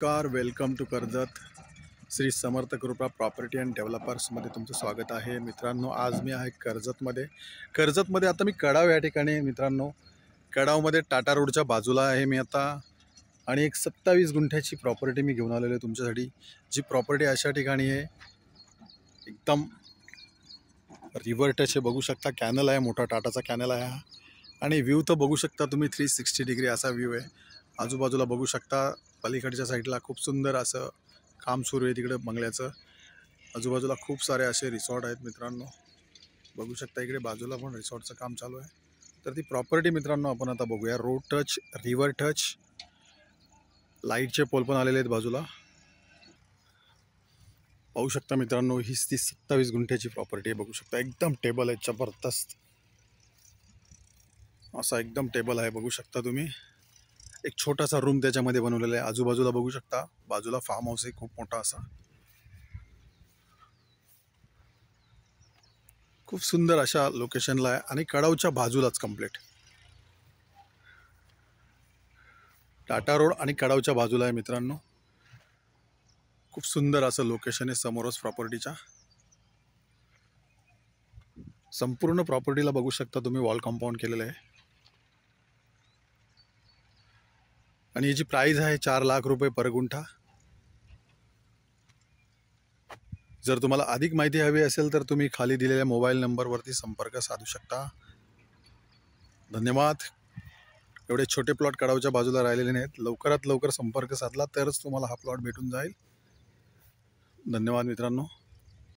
नमस्कार, welcome to Karjat. Shri Samarth कृपा property and डेव्हलपर्समध्ये तुमचं स्वागत आहे. मित्रांनो, आज मी आहे कर्जतमध्ये आता मी कडाव या ठिकाणी आहे. मित्रांनो, कडावमध्ये टाटा रोडच्या बाजूला आहे मी आता. आणि एक 27 गुंठ्याची प्रॉपर्टी मी घेऊन आलेलो आहे तुमच्यासाठी. जी प्रॉपर्टी अशा ठिकाणी आहे, एकदम रिव्हर टच आहे. बघू शकता, कॅनल आहे, मोठा टाटाचा कॅनल आहे हा. आणि व्ह्यू तर बघू शकता तुम्ही, 360 डिग्री असा व्ह्यू आहे. आजूबाजूला बघू शकता, पलीकडच्या साईडला खूप सुंदर असं काम सुरू आहे तिकडे बंगल्याचं. आजूबाजूला खूप सारे असे रिसॉर्ट आहेत मित्रांनो. बघू शकता इकडे बाजूला पण रिसॉर्टचं काम चालू आहे. तर ती प्रॉपर्टी मित्रांनो आपण आता बघूया. रोड टच, रिव्हर टच, लाईटचे पोल पण आलेले आहेत बाजूला. पाहू शकता मित्रांनो, हीच ती 27 गुंठ्याची प्रॉपर्टी आहे. बघू शकता, एकदम टेबल आहे, जबरदस्त असा एकदम टेबल आहे. बघू शकता तुम्ही, एक छोटासा रूम त्याच्यामध्ये बनवलेला आहे. आजूबाजूला बघू शकता, बाजूला फार्म हाऊस आहे खूप मोठा असा. खूप सुंदर अशा लोकेशनला आहे आणि कडावच्या बाजूलाच कम्प्लीट टाटा रोड आणि कडावच्या बाजूला आहे मित्रांनो. खूप सुंदर असं लोकेशन आहे समोरच प्रॉपर्टीच्या. संपूर्ण प्रॉपर्टीला बघू शकता तुम्ही, वॉल कंपाऊंड केलेलं आहे. आणि याची प्राइस आहे 4 लाख रुपये पर गुंठा. जर तुम्हाला अधिक माहिती हवी असेल तर तुम्ही खाली दिलेल्या मोबाईल नंबरवरती संपर्क साधू शकता. धन्यवाद. एवढे छोटे प्लॉट कडावच्या बाजूला राहिलेले नाहीत. लवकरात लवकर संपर्क साधला तरच तुम्हाला हा प्लॉट भेटून जाईल. धन्यवाद मित्रांनो.